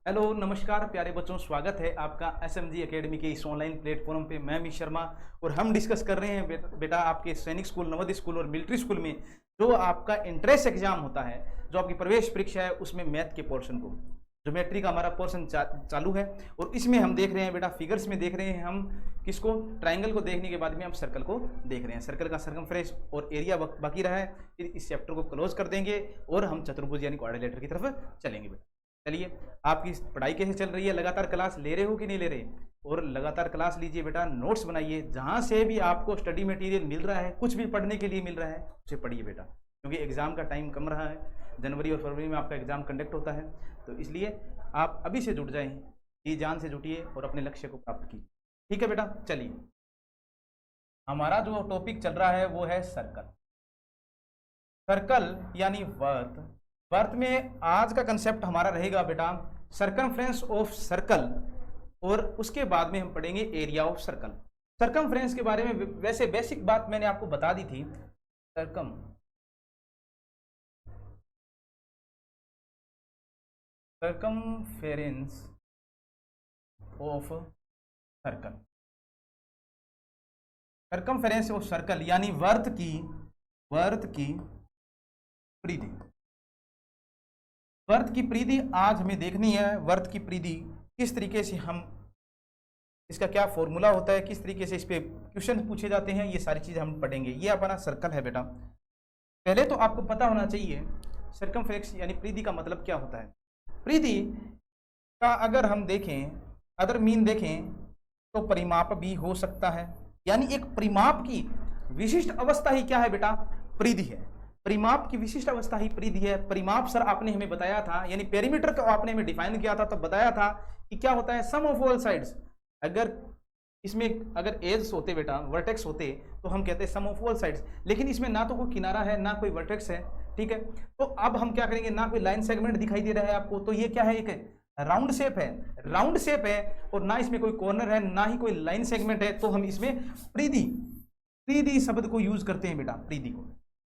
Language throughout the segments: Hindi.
हेलो नमस्कार प्यारे बच्चों, स्वागत है आपका एसएमजी एकेडमी के इस ऑनलाइन प्लेटफॉर्म पे। मैं अमित शर्मा और हम डिस्कस कर रहे हैं बेटा आपके सैनिक स्कूल, नवोदय स्कूल और मिलिट्री स्कूल में जो आपका इंट्रेंस एग्जाम होता है, जो आपकी प्रवेश परीक्षा है, उसमें मैथ के पोर्शन को, ज्योमेट्री का हमारा पोर्शन चालू है। और इसमें हम देख रहे हैं बेटा, फिगर्स में देख रहे हैं हम किसको, ट्राइंगल को देखने के बाद में हम सर्कल को देख रहे हैं। सर्कल का सर्कमफ्रेंस और एरिया बाकी रहा है। फिर इस चैप्टर को क्लोज कर देंगे और हम चतुर्भुज यानी क्वाड्रिलेटरल की तरफ चलेंगे बेटा। चलिए, आपकी पढ़ाई कैसे चल रही है? लगातार क्लास ले रहे हो कि नहीं ले रहे? और लगातार क्लास लीजिए बेटा, नोट्स बनाइए। जहाँ से भी आपको स्टडी मटेरियल मिल रहा है, कुछ भी पढ़ने के लिए मिल रहा है, उसे पढ़िए बेटा, क्योंकि एग्जाम का टाइम कम रहा है। जनवरी और फरवरी में आपका एग्जाम कंडक्ट होता है, तो इसलिए आप अभी से जुट जाएं, जी जान से जुटिए और अपने लक्ष्य को प्राप्त कीजिए। ठीक है बेटा, चलिए, हमारा जो टॉपिक चल रहा है वो है सर्कल। सर्कल यानी वर्त। वर्त में आज का कंसेप्ट हमारा रहेगा बेटा सर्कमफ्रेंस ऑफ सर्कल, और उसके बाद में हम पढ़ेंगे एरिया ऑफ सर्कल। सर्कमफ्रेंस के बारे में वैसे बेसिक बात मैंने आपको बता दी थी। Circumference of circle, circumference of circle यानी वर्त की परिधि। वर्त की परिधि आज हमें देखनी है। वर्त की परिधि किस तरीके से हम, इसका क्या फॉर्मूला होता है, किस तरीके से इस पे क्वेश्चन पूछे जाते हैं, ये सारी चीजें हम पढ़ेंगे। ये अपना सर्कल है बेटा। पहले तो आपको पता होना चाहिए सर्कमफ्रेंस यानी परिधि का मतलब क्या होता है। परिधि का अगर हम देखें, अदर मीन देखें, तो परिमाप भी हो सकता है। यानी एक परिमाप की विशिष्ट अवस्था ही क्या है बेटा? परिधि है। परिमाप की विशिष्ट अवस्था ही परिधि है। परिमाप सर आपने हमें बताया था, यानी पेरीमीटर को आपने हमें डिफाइन किया था, तब बताया था कि क्या होता है, सम ऑफ ऑल साइड्स। अगर इसमें अगर एज होते बेटा, वर्टेक्स होते, तो हम कहते हैं सम ऑफ ऑल साइड्स, लेकिन इसमें ना तो कोई किनारा है ना कोई वर्टेक्स है। ठीक है, तो अब हम क्या करेंगे, ना कोई लाइन सेगमेंट दिखाई दे रहा है आपको, तो ये क्या है, एक राउंड शेप है। राउंड शेप है और ना इसमें कोई कॉर्नर है, ना ही कोई लाइन सेगमेंट है, तो हम इसमें परिधि शब्द को यूज करते हैं बेटा।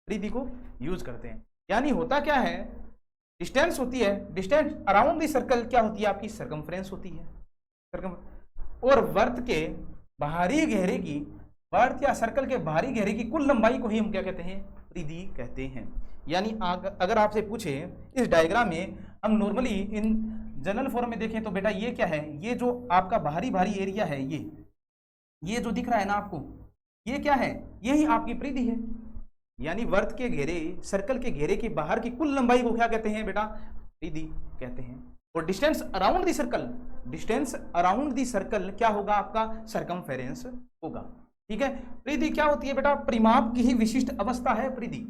परिधि को यूज करते हैं। यानी होता क्या है, डिस्टेंस होती है, डिस्टेंस अराउंड द सर्कल क्या होती है आपकी? सर्कमफ्रेंस होती है। और वर्त के बाहरी घेरे की, वर्त या सर्कल के बाहरी घेरे की कुल लंबाई को ही हम क्या कहते हैं? परिधि कहते हैं। यानी अगर आपसे पूछे इस डायग्राम में, हम नॉर्मली इन जनरल फॉर्म में देखें तो बेटा ये क्या है, ये जो आपका बाहरी एरिया है, ये जो दिख रहा है ना आपको, ये क्या है? यही आपकी परिधि है। यानी वर्त के घेरे, सर्कल के घेरे के बाहर की कुल लंबाई को क्या कहते हैं बेटा? परिधि कहते हैं। और डिस्टेंस अराउंड द सर्कल क्या होगा आपका? सर्कमफेरेंस होगा। ठीक है, परिधि क्या होती है बेटा? परिमाप की ही विशिष्ट अवस्था है परिधि।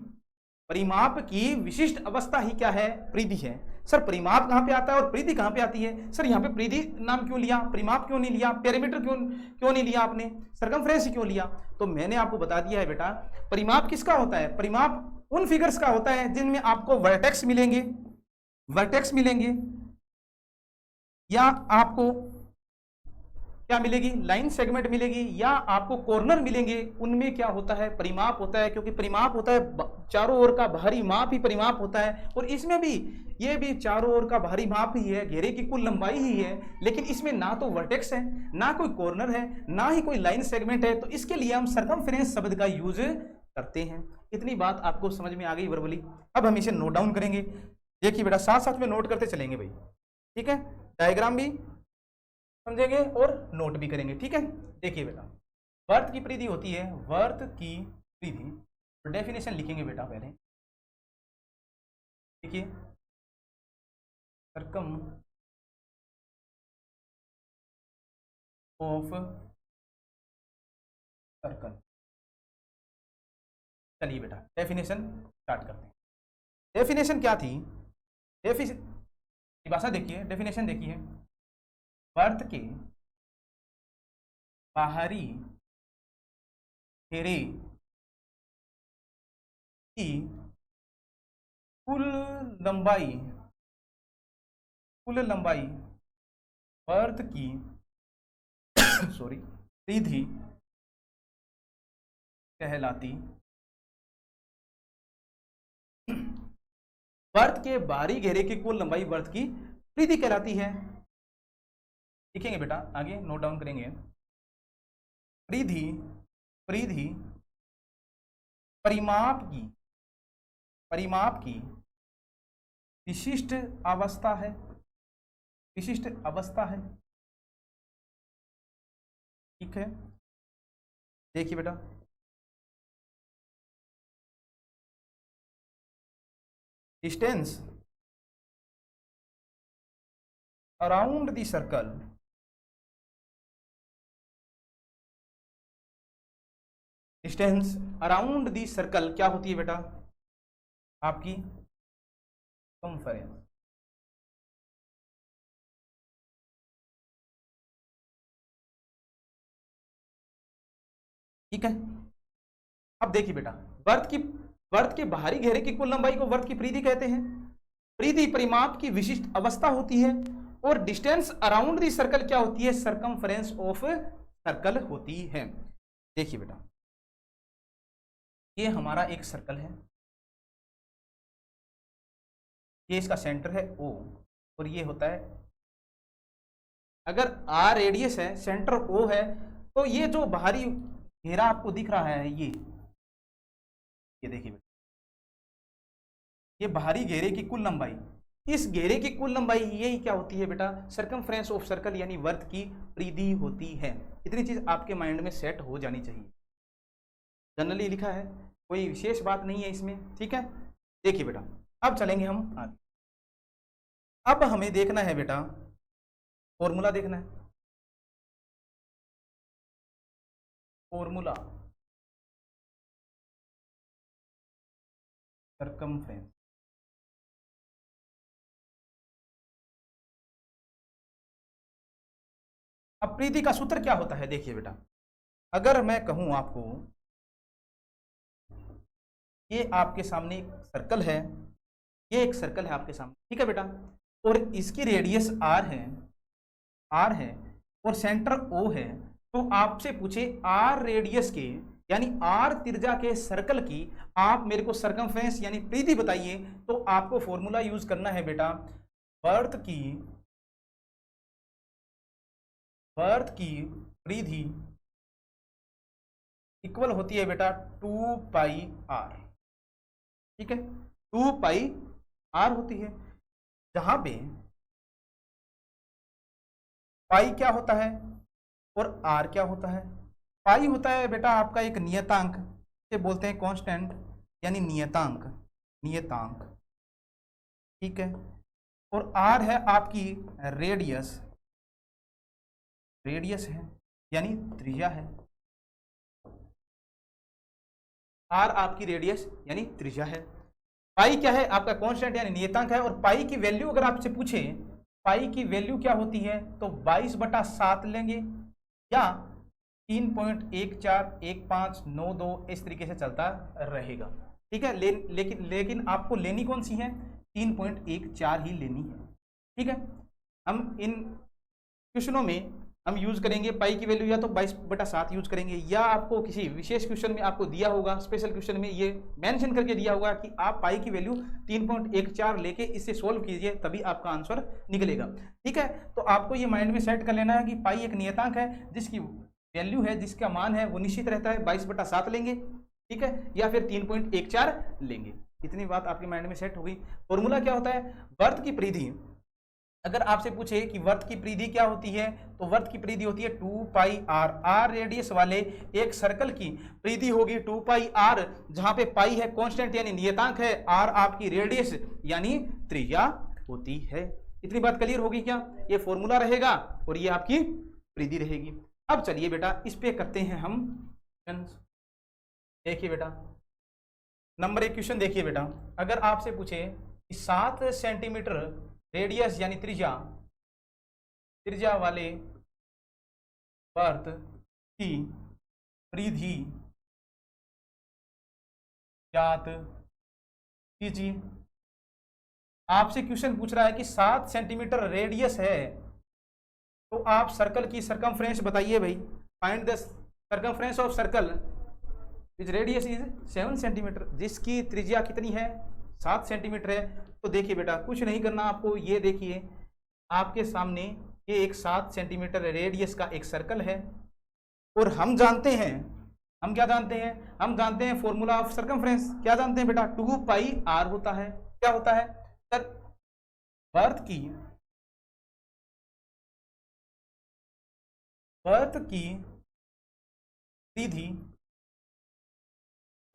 परिमाप की विशिष्ट अवस्था ही क्या है? परिधि है। सर परिमाप कहां पे आता है और परिधि कहां पे आती है? सर यहाँ पे परिधि नाम क्यों लिया, परिमाप क्यों नहीं लिया, पेरीमीटर क्यों नहीं लिया आपने, सर्कमफ्रेंस क्यों लिया? तो मैंने आपको बता दिया है बेटा, परिमाप किसका होता है? परिमाप उन फिगर्स का होता है जिनमें आपको वर्टेक्स मिलेंगे या आपको क्या मिलेगी? लाइन सेगमेंट मिलेगी, या आपको कॉर्नर मिलेंगे। उनमें क्या होता है? परिमाप होता है, क्योंकि परिमाप होता है चारों ओर का बाहरी माप ही परिमाप होता है। और इसमें भी ये भी चारों ओर का बाहरी माप ही है, घेरे की कुल लंबाई ही है, लेकिन इसमें ना तो वर्टेक्स है, ना कोई कॉर्नर है, ना ही कोई लाइन सेगमेंट है। तो इसके लिए हम सर्कमफ्रेंस शब्द का यूज करते हैं। इतनी बात आपको समझ में आ गई वर्बली। अब हम इसे नोट डाउन करेंगे। देखिए बेटा, साथ साथ में नोट करते चलेंगे भाई। ठीक है, डायग्राम भी समझेंगे और नोट भी करेंगे। ठीक है, देखिए बेटा, वर्त की परिधि होती है, वर्त की परिधि, तो डेफिनेशन लिखेंगे बेटा पहले। देखिए, सर्कम ऑफ सर्कल। चलिए बेटा, डेफिनेशन स्टार्ट करते हैं। डेफिनेशन क्या थी? भाषा देखिए, डेफिनेशन देखिए, वर्त के बाहरी घेरे की कुल लंबाई वर्त की परिधि कहलाती। वर्त के बाहरी घेरे की कुल लंबाई वर्त की परिधि कहलाती है। लिखेंगे बेटा, आगे नोट डाउन करेंगे। परिधि परिधि परिमाप की विशिष्ट अवस्था है, विशिष्ट अवस्था है। ठीक है, देखिए बेटा, distance around the circle, distance around the circle क्या होती है बेटा? आपकी कॉन्फ्रेंस। ठीक है, अब देखिए बेटा, वर्त के बाहरी घेरे की कुल लंबाई को वर्त की परिधि कहते हैं। परिधि परिमाप की विशिष्ट अवस्था होती है, और डिस्टेंस अराउंड दी सर्कल क्या होती है? सरकमफ्रेंस ऑफ सर्कल होती है। देखिए बेटा, ये हमारा एक सर्कल है, ये इसका सेंटर है O, और ये होता है, अगर R रेडियस है, सेंटर O है, तो ये जो बाहरी घेरा आपको दिख रहा है, ये देखिए बेटा, ये बाहरी घेरे की कुल लंबाई, इस घेरे की कुल लंबाई यही क्या होती है बेटा? सरकमफ्रेंस ऑफ सर्कल यानी वर्त की परिधि होती है। इतनी चीज आपके माइंड में सेट हो जानी चाहिए। जनरली लिखा है, कोई विशेष बात नहीं है इसमें। ठीक है, देखिए बेटा, अब चलेंगे हम आगे। अब हमें देखना है बेटा, फॉर्मूला देखना है, फॉर्मूला सरकमफ्रेंस। अब परिधि का सूत्र क्या होता है? देखिए बेटा, अगर मैं कहूं आपको, ये आपके सामने एक सर्कल है, ये एक सर्कल है आपके सामने, ठीक है बेटा, और इसकी रेडियस r है और सेंटर O है, तो आपसे पूछे r रेडियस के यानी r त्रिज्या के सर्कल की आप मेरे को सरकमफ्रेंस यानी परिधि बताइए, तो आपको फॉर्मूला यूज करना है बेटा, वर्त की परिधि इक्वल होती है बेटा 2 पाई r। ठीक है, 2 पाई r होती है, जहां पे पाई क्या होता है और r क्या होता है? पाई होता है बेटा आपका एक नियतांक, से बोलते हैं कांस्टेंट यानी नियतांक। ठीक है, और r है आपकी रेडियस है यानी त्रिज्या है। r आपकी रेडियस यानी त्रिज्या है। पाई क्या है? आपका कांस्टेंट यानी नियतांक है। और पाई की वैल्यू अगर आपसे पूछे, पाई की वैल्यू क्या होती है, तो 22/7 लेंगे या 3.141592 इस तरीके से चलता रहेगा। ठीक है, लेकिन आपको लेनी कौन सी है? 3.14 ही लेनी है। ठीक है, हम इन क्वेश्चनों में हम यूज करेंगे पाई की वैल्यू या तो 22/7 यूज करेंगे, या आपको किसी विशेष क्वेश्चन में आपको दिया होगा, स्पेशल क्वेश्चन में ये मेंशन करके दिया होगा कि आप पाई की वैल्यू 3.14 लेके इससे सोल्व कीजिए, तभी आपका आंसर निकलेगा। ठीक है, तो आपको ये माइंड में सेट कर लेना है कि पाई एक नियतांक है, जिसकी वैल्यू है, जिसका मान है वो निश्चित रहता है, 22/7 लेंगे। ठीक है, या फिर 3.14 लेंगे। इतनी बात आपके माइंड में सेट हो गई। फॉर्मूला क्या होता है? वर्त की परिधि, अगर आपसे पूछे कि वर्त की परिधि क्या होती है, तो वर्त की परिधि होती है 2 पाई r। r रेडियस वाले एक सर्कल की परिधि होगी 2 पाई r, जहां पे पाई है कांस्टेंट यानी नियतांक है, r आपकी रेडियस यानी त्रिज्या होती है। इतनी बात क्लियर होगी क्या? ये फॉर्मूला रहेगा और ये आपकी परिधि रहेगी। अब चलिए बेटा, इस पे करते हैं हम। देखिए बेटा, नंबर 1 क्वेश्चन देखिए बेटा, अगर आपसे पूछे कि 7 सेंटीमीटर रेडियस यानी त्रिज्या वाले वर्त की परिधि ज्ञात कीजिए। आपसे क्वेश्चन पूछ रहा है कि 7 सेंटीमीटर रेडियस है, तो आप सर्कल की सरकमफ्रेंस बताइए भाई। Find the circumference of circle which radius is 7 centimetre, जिसकी त्रिज्या कितनी है? 7 सेंटीमीटर है। तो देखिए बेटा, कुछ नहीं करना आपको, ये देखिए आपके सामने ये एक 7 सेंटीमीटर रेडियस का एक सर्कल है और हम जानते हैं, हम क्या जानते हैं, हम जानते हैं फॉर्मूला ऑफ सर्कमफ्रेंस। क्या जानते हैं बेटा, 2 पाई r होता है। क्या होता है सर, वर्त की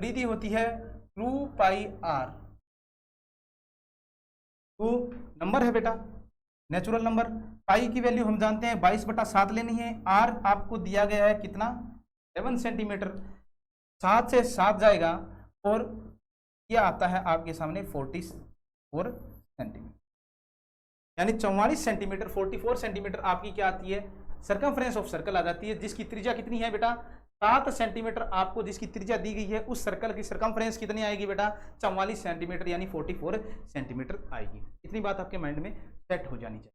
परिधि होती है 2 पाई r। 2 नंबर है बेटा, नेचुरल नंबर। पाई की वैल्यू हम जानते हैं 22/7 लेनी है। r आपको दिया गया है कितना, 7 सेंटीमीटर। 7 से 7 जाएगा और यह आता है आपके सामने 44 सेंटीमीटर, यानी 44 सेंटीमीटर, 44 सेंटीमीटर आपकी क्या आती है, सर्कमफ्रेंस ऑफ सर्कल आ जाती है, जिसकी त्रिज्या कितनी है बेटा, 7 सेंटीमीटर आपको जिसकी त्रिज्या दी गई है, उस सर्कल की सर्कमफ्रेंस कितनी आएगी बेटा, 44 सेंटीमीटर यानी 44 सेंटीमीटर आएगी। इतनी बात आपके माइंड में सेट हो जानी चाहिए।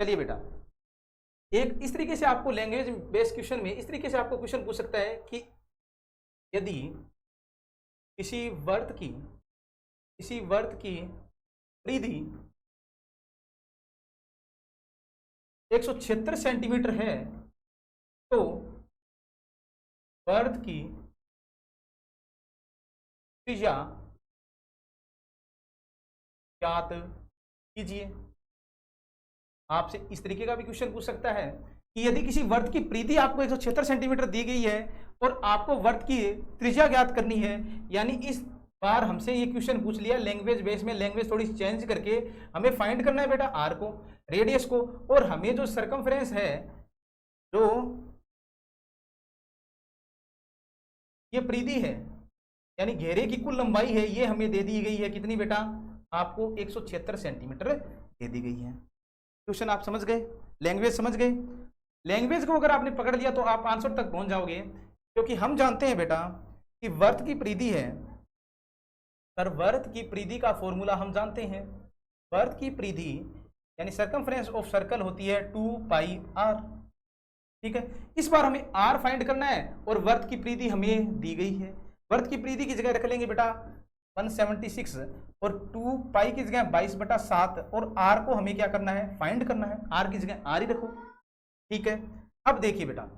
चलिए बेटा, एक इस तरीके से आपको लैंग्वेज बेस्ड क्वेश्चन में इस तरीके से आपको क्वेश्चन पूछ सकता है कि यदि किसी वर्त की परिधि 176 सेंटीमीटर है तो वर्त की त्रिज्या ज्ञात कीजिए। आपसे इस तरीके का भी क्वेश्चन पूछ सकता है कि यदि किसी वर्त की परिधि आपको 176 सेंटीमीटर दी गई है और आपको वर्त की त्रिज्या ज्ञात करनी है, यानी इस बार हमसे ये क्वेश्चन पूछ लिया लैंग्वेज बेस में, लैंग्वेज थोड़ी चेंज करके हमें फाइंड करना है बेटा आर को, रेडियस को, और हमें जो सर्कमफ्रेंस है, जो ये परिधि है यानी घेरे की कुल लंबाई है, ये हमें दे दी गई है कितनी बेटा, आपको 176 सेंटीमीटर दे दी गई है। क्वेश्चन आप समझ गए, लैंग्वेज समझ गए। लैंग्वेज को अगर आपने पकड़ लिया तो आप आंसर तक पहुंच जाओगे, क्योंकि हम जानते हैं बेटा कि वर्त की परिधि है, पर वर्त की परिधि का फॉर्मूला हम जानते हैं। वर्त की परिधि यानी सर्कमफ्रेंस ऑफ सर्कल होती है 2 पाई r। ठीक है, इस बार हमें r फाइंड करना है और वर्त की परिधि हमें दी गई है। वर्त की परिधि की जगह रख लेंगे बेटा 176 और 2 पाई की जगह 22/7 और r को हमें क्या करना है, फाइंड करना है। r की जगह r ही रखो। ठीक है, अब देखिए बेटा,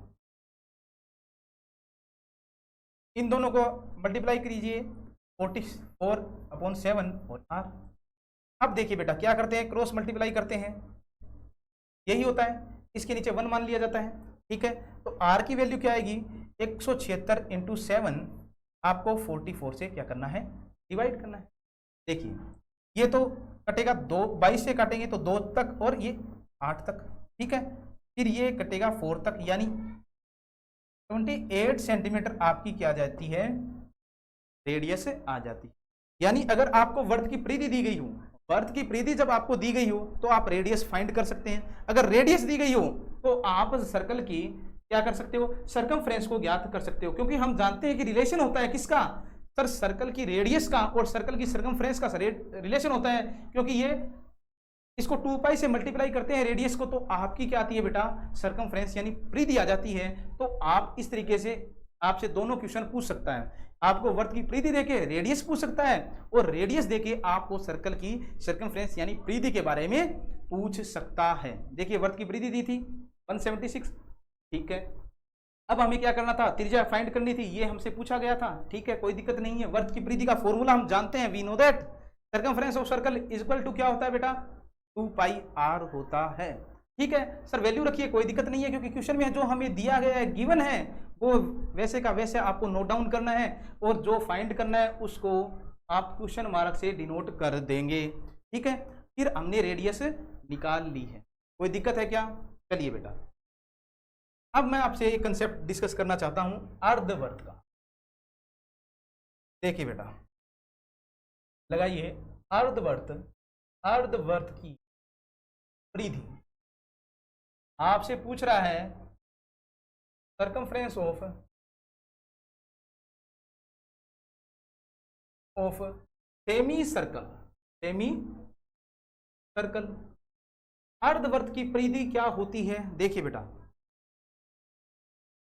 इन दोनों को मल्टीप्लाई कीजिए 44/7 और r। अब देखिए बेटा क्या करते हैं, क्रॉस मल्टीप्लाई करते हैं, यही होता है, इसके नीचे 1 मान लिया जाता है। ठीक है, तो r की वैल्यू क्या आएगी, 176 × 7 आपको 44 से क्या करना है, डिवाइड करना है। देखिए ये तो कटेगा 2, 22 से काटेंगे तो 2 तक और ये 8 तक। ठीक है, फिर ये कटेगा 4 तक, यानी 28 सेंटीमीटर आपकी क्या आ जाती है, रेडियस आ जाती है। यानी अगर आपको वर्त की परिधि दी गई हो, वर्त की परिधि जब आपको दी गई हो तो आप रेडियस फाइंड कर सकते हैं। अगर रेडियस दी गई हो तो आप सर्कल की क्या कर सकते हो, सर्कमफ्रेंस को ज्ञात कर सकते हो, क्योंकि हम जानते हैं कि रिलेशन होता है किसका, सर सर्कल की रेडियस का और सर्कल की सर्कमफ्रेंस का रिलेशन होता है, क्योंकि ये इसको 2 पाई से मल्टीप्लाई करते हैं रेडियस को, तो आपकी क्या आती है बेटा, सर्कमफ्रेंस यानी परिधि आ जाती है। तो आप इस तरीके से आपसे दोनों क्वेश्चन पूछ सकता है, आपको वर्त की परिधि देके रेडियस पूछ सकता है और रेडियस देके आपको सर्कल की सर्कमफ्रेंस यानी परिधि के बारे में पूछ सकता है। देखिए वर्त की परिधि दी थी 176। ठीक है, अब हमें क्या करना था, त्रिज्या फाइंड करनी थी, ये हमसे पूछा गया था। ठीक है, कोई दिक्कत नहीं है। वर्त की परिधि का फॉर्मूला हम जानते हैं, we know that circumference of circle is equal to क्या होता है बेटा, 2 पाई r होता है। ठीक है सर, वैल्यू रखिए, कोई दिक्कत नहीं है, क्योंकि क्वेश्चन में जो हमें दिया गया है, गिवन है, वो वैसे का वैसे आपको नोट डाउन करना है और जो फाइंड करना है उसको आप क्वेश्चन मार्क से डिनोट कर देंगे। ठीक है, फिर हमने रेडियस निकाल ली है, कोई दिक्कत है क्या। चलिए बेटा, अब मैं आपसे एक कंसेप्ट डिस्कस करना चाहता हूं अर्धवर्त का। देखिए बेटा, लगाइए अर्धवर्त की परिधि आपसे पूछ रहा है सर्कमफ्रेंस ऑफ सेमी सर्कल। अर्धवर्त की परिधि क्या होती है। देखिए बेटा,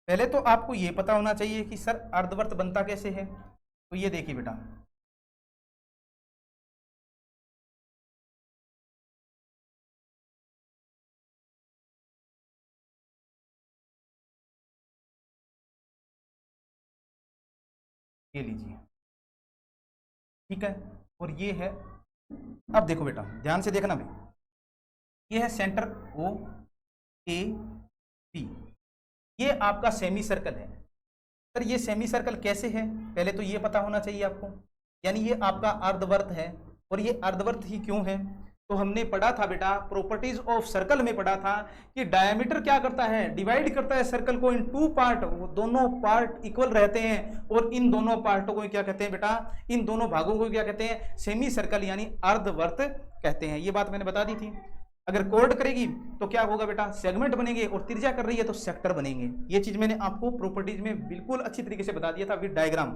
पहले तो आपको यह पता होना चाहिए कि सर अर्धवर्त बनता कैसे है। तो ये देखिए बेटा, ये लीजिए, ठीक है। और ये है, अब देखो बेटा ध्यान से देखना भाई, ये है सेंटर ओ ए बी, ये आपका सेमी सर्कल है। सर ये सेमी सर्कल कैसे है, पहले तो ये पता होना चाहिए आपको, यानी ये आपका अर्धवर्त है, और ये अर्धवर्त ही क्यों है, तो हमने पढ़ा था बेटा प्रॉपर्टीज ऑफ सर्कल में पढ़ा था कि डायमीटर क्या करता है, डिवाइड करता है सर्कल को इन टू पार्ट, वो दोनों पार्ट इक्वल रहते हैं, और इन दोनों पार्टों को क्या कहते हैं बेटा, इन दोनों भागों को क्या कहते हैं, सेमी सर्कल यानी अर्धवर्त कहते हैं। ये बात मैंने बता दी थी। अगर कोर्ड करेगी तो क्या होगा बेटा, सेगमेंट बनेंगे, और त्रिज्या कर रही है तो सेक्टर बनेंगे। ये चीज मैंने आपको प्रॉपर्टीज में बिल्कुल अच्छी तरीके से बता दिया था विद डायग्राम,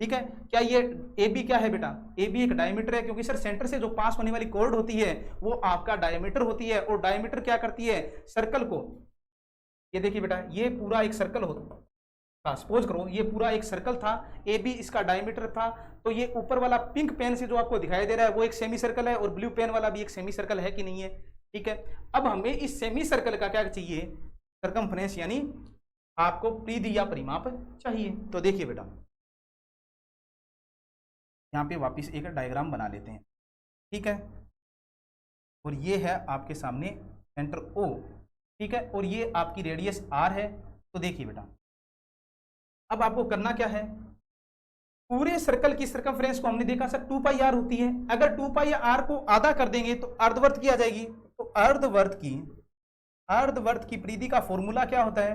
ठीक है। क्या ये ए बी क्या है बेटा, ए बी एक डायमीटर है, क्योंकि सर सेंटर से जो पास होने वाली कॉर्ड होती है वो आपका डायमीटर होती है, और डायमीटर क्या करती है, सर्कल को, ये देखिए बेटा ये पूरा एक सर्कल होता, सपोज करो ये पूरा एक सर्कल था, ए बी इसका डायमीटर था, तो ये ऊपर वाला पिंक पेन से जो आपको दिखाई दे रहा है वो एक सेमी सर्कल है, और ब्लू पेन वाला भी एक सेमी सर्कल है कि नहीं है, ठीक है। अब हमें इस सेमी सर्कल का क्या चाहिए, सर्कमफ्रेंस यानी आपको परिधि या परिमाप चाहिए। तो देखिए बेटा यहाँ पे वापस एक डायग्राम बना लेते हैं, ठीक है। और ये है आपके सामने सेंटर ओ, ठीक है, और ये आपकी रेडियस आर है। तो देखिए बेटा अब आपको करना क्या है, पूरे सर्कल की सर्कमफ्रेंस को हमने देखा सर 2 पाई आर होती है, अगर 2 पाई आर को आधा कर देंगे तो अर्धवर्त की आ जाएगी। तो अर्धवर्त की परिधि का फॉर्मूला क्या होता है,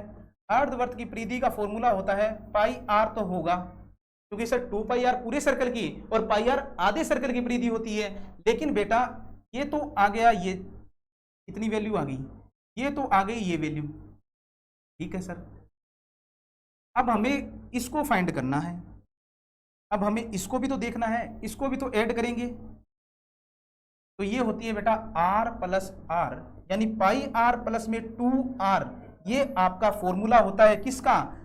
अर्धवर्त की परिधि का फॉर्मूला होता है पाई आर तो होगा, क्योंकि सर 2 पाई आर पूरे सर्कल की और पाई आर आधे सर्कल की परिधि होती है। लेकिन बेटा ये तो आ गया, ये इतनी वैल्यू आ गई, ये तो आ गई ये वैल्यू, ठीक है सर। अब हमें इसको फाइंड करना है, अब हमें इसको भी तो देखना है, इसको भी तो ऐड करेंगे। तो ये होती है बेटा r प्लस आर, यानी पाई आर प्लस में 2r, ये आपका फॉर्मूला होता है किसका,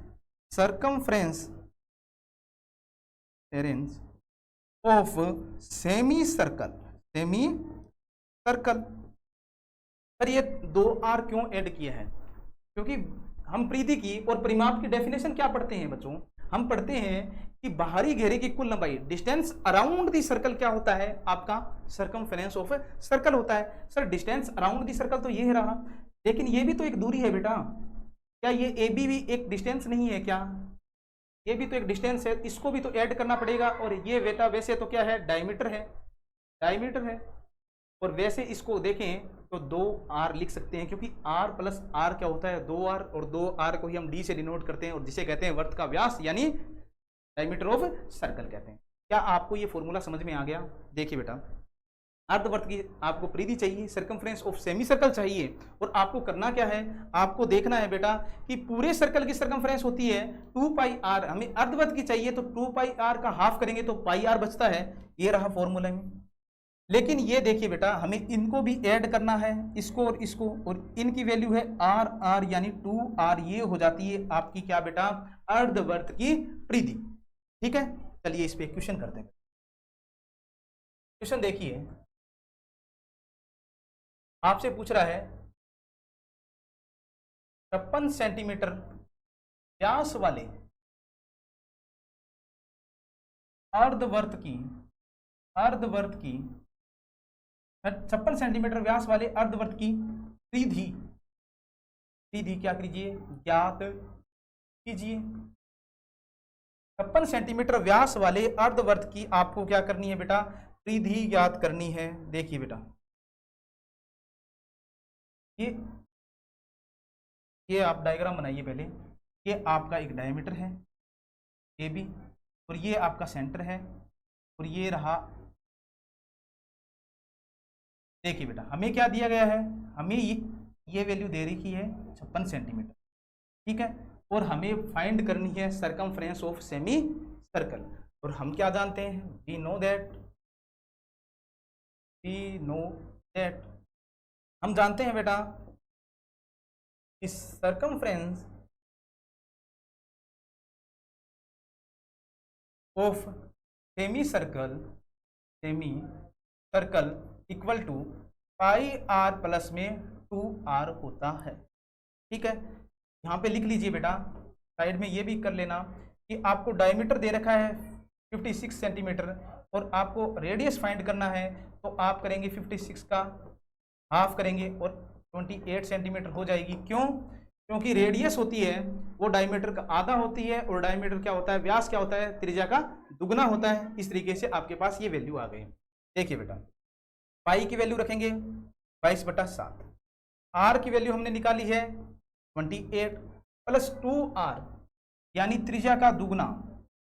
सर्कमफ्रेंस ऑफ सेमी सर्कल, पर ये 2r क्यों ऐड किया है, क्योंकि हम परिधि की और परिमाप की डेफिनेशन क्या पढ़ते हैं बच्चों, हम पढ़ते हैं कि बाहरी घेरे की कुल लंबाई, डिस्टेंस अराउंड दी सर्कल क्या होता है आपका, सर्कमफ्रेंस ऑफ सर्कल होता है। Sir distance around the circle तो ये रहा, लेकिन ये भी तो एक दूरी है बेटा, क्या ये ए बी भी एक डिस्टेंस नहीं है क्या, ये भी तो एक डिस्टेंस है, इसको भी तो ऐड करना पड़ेगा। और ये बेटा वैसे तो क्या है, डायमीटर है, और वैसे इसको देखें तो 2r लिख सकते हैं, क्योंकि r प्लस r क्या होता है 2r, और 2r को ही हम d से डिनोट करते हैं, और जिसे कहते हैं वर्त का व्यास यानी डायमीटर ऑफ सर्कल कहते हैं। क्या आपको ये फॉर्मूला समझ में आ गया? देखिए बेटा अर्धवर्त की आपको परिधि चाहिए, सर्कमफ्रेंस ऑफ सेमी सर्कल चाहिए, और आपको करना क्या है, आपको देखना है बेटा कि पूरे सर्कल की सर्कमफ्रेंस होती है 2 पाई आर, हमें अर्धवर्त की चाहिए तो 2 पाई आर का हाफ करेंगे तो पाई आर बचता है, ये रहा फॉर्मूला में। लेकिन ये देखिए बेटा हमें इनको भी ऐड करना है, इसको और इसको, और इनकी वैल्यू है आर आर यानी 2r, ये हो जाती है आपकी क्या बेटा, अर्धवर्त की परिधि, ठीक है। चलिए इस पे क्वेश्चन करते हैं। क्वेश्चन देखिए आपसे पूछ रहा है 56 सेंटीमीटर व्यास वाले अर्धवर्त की 56 सेंटीमीटर व्यास वाले अर्धवर्त की परिधि क्या कीजिए, ज्ञात कीजिए। 56 सेंटीमीटर व्यास वाले अर्धवर्त की आपको क्या करनी है बेटा, परिधि ज्ञात करनी है। देखिए बेटा ये आप डायग्राम बनाइए पहले, ये आपका एक डायमीटर है ए बी, और ये आपका सेंटर है, और ये रहा। देखिए बेटा हमें क्या दिया गया है, हमें ये वैल्यू दे रखी है 56 सेंटीमीटर, ठीक है, और हमें फाइंड करनी है सर्कमफ्रेंस ऑफ सेमी सर्कल। और हम क्या जानते हैं, वी नो दैट हम जानते हैं बेटा इस circumference of semi circle equal to pi r plus में 2r होता है, ठीक है। यहाँ पे लिख लीजिए बेटा, साइड में ये भी कर लेना कि आपको डायमीटर दे रखा है 56 सेंटीमीटर, और आपको रेडियस फाइंड करना है तो आप करेंगे 56 का हाफ करेंगे और 28 सेंटीमीटर हो जाएगी। क्यों? क्योंकि रेडियस होती है वो डायमीटर का आधा होती है, और डायमीटर क्या होता है, व्यास क्या होता है, त्रिज्या का दुगना होता है। इस तरीके से आपके पास ये वैल्यू आ गई। देखिए बेटा, पाई की वैल्यू रखेंगे 22/7, आर की वैल्यू हमने निकाली है 28 प्लस 2r, यानी त्रिज्या का दुगना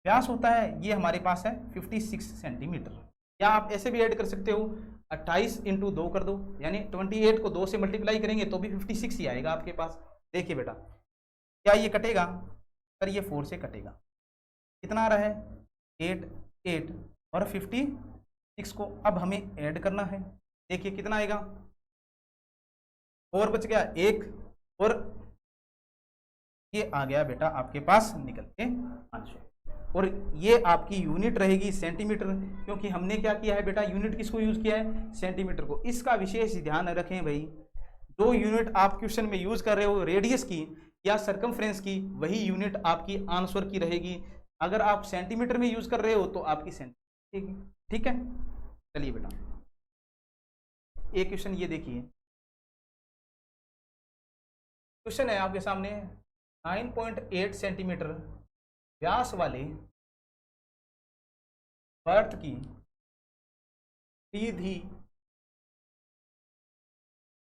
व्यास होता है, ये हमारे पास है 56 सेंटीमीटर। या आप ऐसे भी ऐड कर सकते हो, 28 × 2 कर दो, यानी 28 को 2 से मल्टीप्लाई करेंगे तो भी 56 ही आएगा आपके पास। देखिए बेटा, क्या ये कटेगा? सर ये 4 से कटेगा। कितना आ रहा है? 8 8 और 56 को अब हमें ऐड करना है। देखिए कितना आएगा, 4 बच गया 1, और ये आ गया बेटा आपके पास निकल के आंसर। और ये आपकी यूनिट रहेगी सेंटीमीटर, क्योंकि हमने क्या किया है बेटा, यूनिट किसको यूज किया है, सेंटीमीटर को। इसका विशेष ध्यान रखें भाई, जो यूनिट आप क्वेश्चन में यूज कर रहे हो रेडियस की या सरकमफ्रेंस की, वही यूनिट आपकी आंसर की रहेगी। अगर आप सेंटीमीटर में यूज कर रहे हो तो आपकी सेंटीमीटर, ठीक है। चलिए बेटा, एक क्वेश्चन ये देखिए, क्वेश्चन है आपके सामने 9.8 सेंटीमीटर व्यास वाले वर्त की सीधी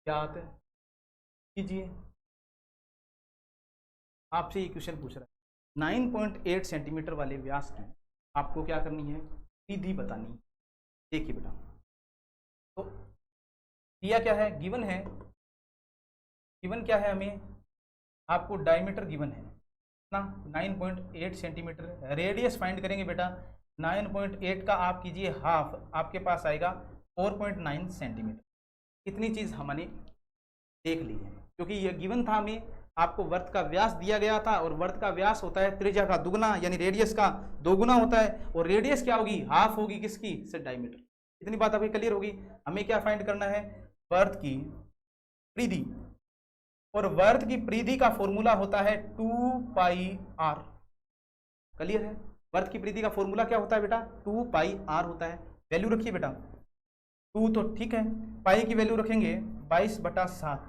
ज्ञात कीजिए। आपसे ये क्वेश्चन पूछ रहा है, 9.8 सेंटीमीटर वाले व्यास की आपको क्या करनी है, सीधी बतानी है। देखिए बेटा, तो दिया क्या है, गिवन है, गिवन क्या है हमें, आपको डायमीटर गिवन है ना 9.8 सेंटीमीटर, रेडियस फाइंड करेंगे बेटा। 9.8 का आप कीजिए हाफ, आपके पास आएगा 4.9 सेंटीमीटर। इतनी चीज़ हमने देख ली है, क्योंकि यह गिवन था हमें, आपको वर्त का व्यास दिया गया था, और वर्त का व्यास होता है त्रिज्या का दुगना, यानी रेडियस का दोगुना होता है, और रेडियस क्या होगी, हाफ होगी किसकी, सर डायमीटर। इतनी बात अभी क्लियर होगी। हमें क्या फाइंड करना है, वर्त की परिधि, और वर्त की परिधि का फॉर्मूला होता है 2πr। क्लियर है? वर्त की परिधि का फॉर्मूला क्या होता है बेटा, 2πr होता है। वैल्यू रखिए बेटा, 2 तो ठीक है, पाई की वैल्यू रखेंगे 22/7,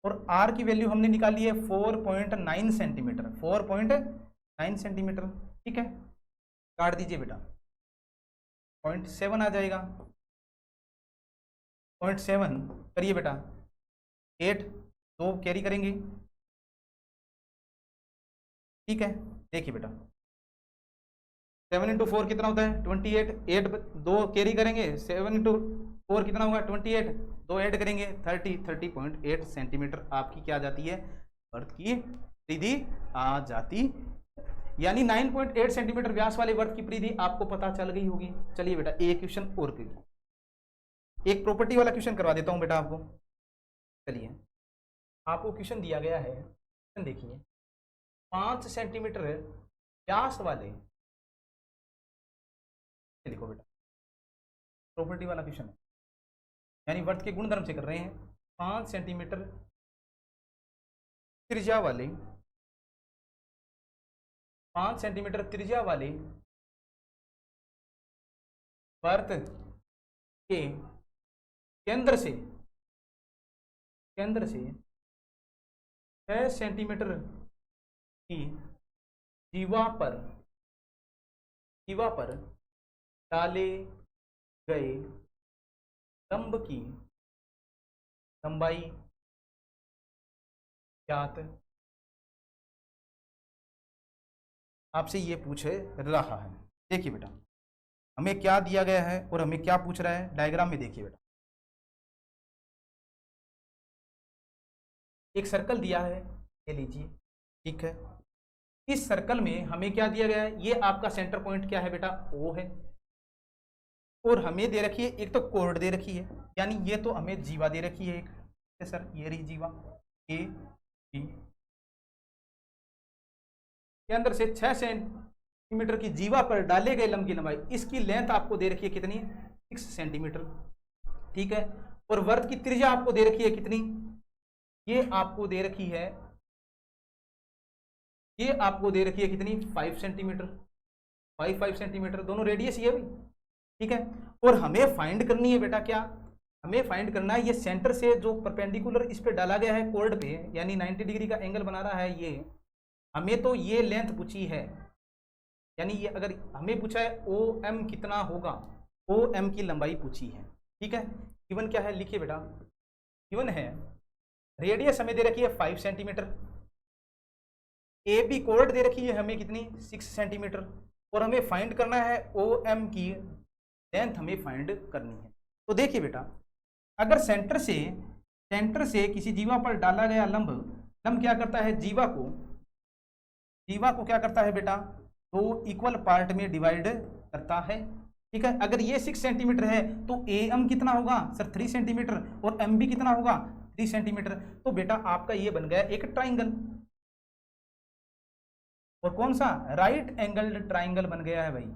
और r की वैल्यू हमने निकाली है 4.9 सेंटीमीटर, 4.9 सेंटीमीटर, ठीक है। काट दीजिए बेटा, 0.7 आ जाएगा, 0.7 करिए बेटा, 8 2 कैरी करेंगे, ठीक है। देखिए बेटा, 7 × 4 कितना होता है, 28, 8 2 कैरी करेंगे, 7 × 4 कितना होगा, 28, 2 ऐड करेंगे, 30.8 सेंटीमीटर आपकी क्या आ जाती है, वर्त की परिधि आ जाती। यानी 9.8 सेंटीमीटर व्यास वाले वर्त की परिधि आपको पता चल गई होगी। चलिए बेटा, एक क्वेश्चन और करिए, एक प्रॉपर्टी वाला क्वेश्चन करवा देता हूं बेटा आपको। चलिए, आपको क्वेश्चन दिया गया है, क्वेश्चन देखिए, 5 सेंटीमीटर व्यास वाले, देखो बेटा प्रॉपर्टी वाला क्वेश्चन है, यानी वर्त के गुणधर्म से कर रहे हैं। 5 सेंटीमीटर त्रिज्या वाले, 5 सेंटीमीटर त्रिज्या वाले वर्त के केंद्र से 6 सेंटीमीटर की जीवा पर डाले गए लंब की लंबाई ज्ञात। आपसे ये पूछ रहा है। देखिए बेटा, हमें क्या दिया गया है और हमें क्या पूछ रहा है, डायग्राम में देखिए बेटा, एक सर्कल दिया है, ये लीजिए, ठीक है। इस सर्कल में हमें क्या दिया गया है, ये आपका सेंटर पॉइंट क्या है बेटा, O है, और हमें दे रखी है एक तो कोर्ड दे रखी है, यानी ये तो हमें जीवा दे रखी है एक, सर ये रही जीवा A B के अंदर से 6 सेंटीमीटर की जीवा पर डाले गए लंब की लंबाई, इसकी लेंथ आपको दे रखी है कितनी, 6 सेंटीमीटर, ठीक है। और वर्त की त्रिज्या आपको दे रखी है कितनी, ये आपको दे रखी है, ये आपको दे रखी है कितनी, 5 सेंटीमीटर, 5 सेंटीमीटर, दोनों रेडियस ही है भाई, ठीक है। और हमें फाइंड करनी है बेटा क्या, हमें फाइंड करना है ये सेंटर से जो परपेंडिकुलर इस पे डाला गया है कोर्ड पे, यानी 90 डिग्री का एंगल बना रहा है ये, हमें तो ये लेंथ पूछी है, यानी ये अगर हमें पूछा है ओ एम कितना होगा, ओ एम की लंबाई पूछी है, ठीक है। गिवन क्या है लिखिए बेटा, गिवन है रेडियस हमें दे रखी है 5 सेंटीमीटर, ए बी कोर्ड दे रखी है हमें कितनी 6 सेंटीमीटर, और हमें फाइंड करना है ओ एम की लेंथ हमें फाइंड करनी है। तो देखिए बेटा, अगर सेंटर से किसी जीवा पर डाला गया लंब क्या करता है, जीवा को क्या करता है बेटा, 2 इक्वल पार्ट में डिवाइड करता है, ठीक है। अगर ये 6 सेंटीमीटर है तो ए एम कितना होगा सर 3 सेंटीमीटर, और एम बी कितना होगा 3 सेंटीमीटर। तो बेटा आपका ये बन गया एक ट्राइंगल, और कौन सा, राइट एंगल्ड ट्राइंगल बन गया है भाई,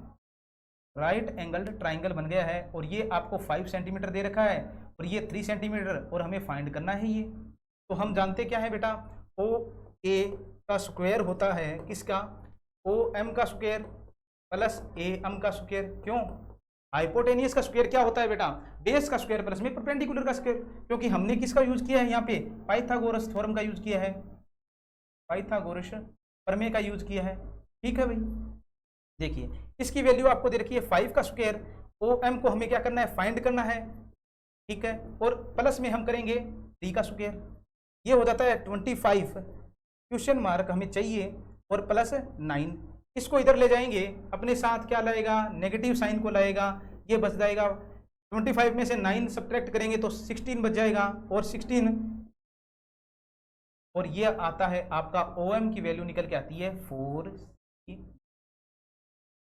राइट एंगल्ड ट्राइंगल बन गया है। और ये आपको 5 सेंटीमीटर दे रखा है, और ये 3 सेंटीमीटर, और हमें फाइंड करना है ये। तो हम जानते क्या है बेटा, ओ ए का स्क्वायर होता है किसका, ओ एम का स्क्वायर प्लस ए एम का स्क्वायर। क्यों, हाइपोटेनियस का स्क्वायर क्या होता है बेटा, बेस का स्क्वायर प्लस में परपेंडिकुलर का स्क्वायर, क्योंकि हमने किसका यूज किया है यहाँ पे, पाइथागोरस थ्योरम का यूज किया है, पाइथागोरस प्रमेय का यूज किया है, ठीक है भाई। देखिए इसकी वैल्यू आपको दे रखी है 5 का स्क्वायर, ओ एम को हमें क्या करना है, फाइंड करना है, ठीक है। और प्लस में हम करेंगे 3 का स्क्वायर, ये हो जाता है 25 क्वेश्चन मार्क हमें चाहिए, और प्लस 9, इसको इधर ले जाएंगे, अपने साथ क्या लाएगा, नेगेटिव साइन को लाएगा, ये बच जाएगा 25 में से 9 सब्ट्रैक्ट करेंगे तो 16 बच जाएगा, और 16, और ये आता है आपका ओ एम की वैल्यू निकल के आती है 4,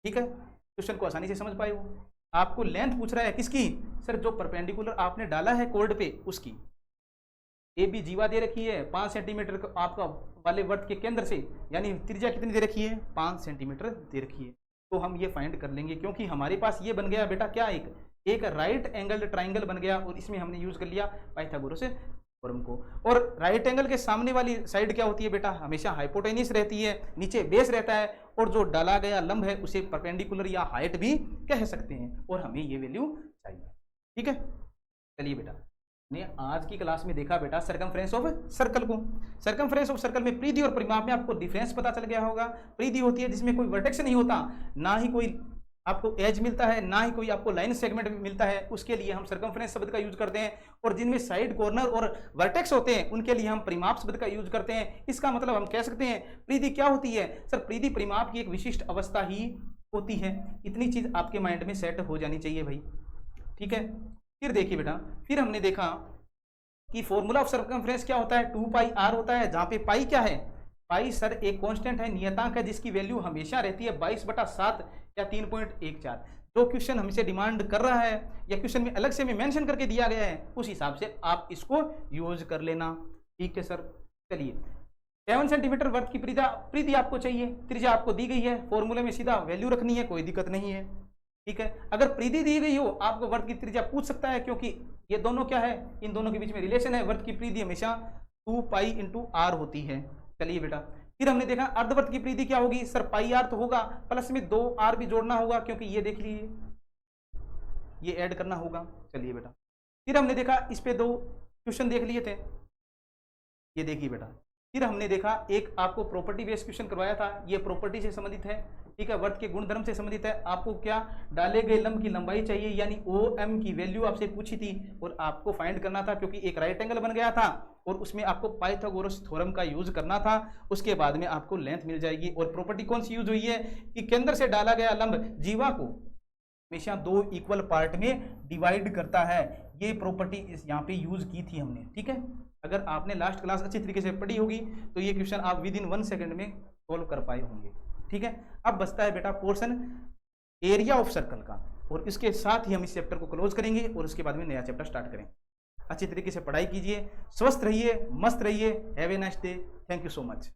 ठीक है। क्वेश्चन को आसानी से समझ पाए हो। आपको लेंथ पूछ रहा है किसकी सर, जो परपेंडिकुलर आपने डाला है कोर्ड पे उसकी। ए बी जीवा दे रखी है 5 सेंटीमीटर आपका वाले वर्त के केंद्र से, यानी त्रिज्या कितनी दे रखी है 5 सेंटीमीटर दे रखी है। तो हम ये फाइंड कर लेंगे, क्योंकि हमारे पास ये बन गया बेटा क्या, एक राइट एंगल ट्राइंगल बन गया, और इसमें हमने यूज कर लिया पाइथागोरस थ्योरम को। और राइट एंगल के सामने वाली साइड क्या होती है बेटा, हमेशा हाइपोटेनियस रहती है, नीचे बेस रहता है, और जो डाला गया लंब है उसे परपेंडिकुलर या हाइट भी कह सकते हैं, और हमें ये वैल्यू चाहिए, ठीक है। चलिए बेटा, ने आज की क्लास में देखा बेटा सर्कमफ्रेंस ऑफ सर्कल को। सर्कमफ्रेंस ऑफ सर्कल में परिधि और परिमाप में आपको डिफरेंस पता चल गया होगा। परिधि होती है जिसमें कोई वर्टेक्स नहीं होता, ना ही कोई आपको एज मिलता है, ना ही कोई आपको लाइन सेगमेंट मिलता है, उसके लिए हम सर्कमफ्रेंस शब्द का यूज करते हैं। और जिनमें साइड कॉर्नर और वर्टेक्स होते हैं उनके लिए हम परिमाप शब्द का यूज करते हैं। इसका मतलब हम कह सकते हैं परिधि क्या होती है सर, परिधि परिमाप की एक विशिष्ट अवस्था ही होती है। इतनी चीज आपके माइंड में सेट हो जानी चाहिए भाई, ठीक है। फिर देखिए बेटा, फिर हमने देखा कि फॉर्मूला ऑफ सर्कमफ्रेंस क्या होता है, 2 पाई आर होता है, जहां पे पाई क्या है, पाई सर एक कांस्टेंट है, नियतांक है, जिसकी वैल्यू हमेशा रहती है 22/7 या 3.14। जो क्वेश्चन हमसे डिमांड कर रहा है या क्वेश्चन में अलग से में मेंशन करके दिया गया है, उस हिसाब से आप इसको यूज कर लेना, ठीक है सर। चलिए 7 सेंटीमीटर वर्ग की परिधि आपको चाहिए, त्रिज्या आपको दी गई है, फॉर्मूले में सीधा वैल्यू रखनी है, कोई दिक्कत नहीं है, ठीक है। अगर परिधि दी गई हो आपको वर्ग की त्रिज्या पूछ सकता है, क्योंकि ये दोनों क्या है, इन दोनों के बीच में रिलेशन है। वर्ग की परिधि हमेशा 2 पाई इंटू आर होती है। चलिए बेटा, फिर हमने देखा अर्धवर्त की परिधि क्या होगी सर, पाई आर तो होगा, प्लस में 2 आर भी जोड़ना होगा, क्योंकि ये देख लीजिए ये ऐड करना होगा। चलिए बेटा, फिर हमने देखा इस पे 2 क्वेश्चन देख लिए थे, ये देखिए बेटा। फिर हमने देखा एक आपको प्रॉपर्टी बेस्ड क्वेश्चन करवाया था, ये प्रॉपर्टी से संबंधित है, ठीक है, वर्त के गुणधर्म से संबंधित है। आपको क्या, डाले गए लंब की लंबाई चाहिए, यानी ओ एम की वैल्यू आपसे पूछी थी और आपको फाइंड करना था, क्योंकि एक राइट एंगल बन गया था और उसमें आपको पाइथागोरस थ्योरम का यूज करना था। उसके बाद में आपको लेंथ मिल जाएगी। और प्रॉपर्टी कौन सी यूज हुई है कि केंद्र से डाला गया लंब जीवा को हमेशा 2 इक्वल पार्ट में डिवाइड करता है। ये प्रॉपर्टी इस यहाँ पे यूज की थी हमने, ठीक है। अगर आपने लास्ट क्लास अच्छी तरीके से पढ़ी होगी तो ये क्वेश्चन आप विद इन 1 सेकंड में सोल्व कर पाए होंगे, ठीक है। अब बचता है बेटा पोर्शन एरिया ऑफ सर्कल का, और इसके साथ ही हम इस चैप्टर को क्लोज करेंगे और उसके बाद में नया चैप्टर स्टार्ट करेंगे। अच्छी तरीके से पढ़ाई कीजिए, स्वस्थ रहिए, मस्त रहिए। Have a nice day, thank you so much.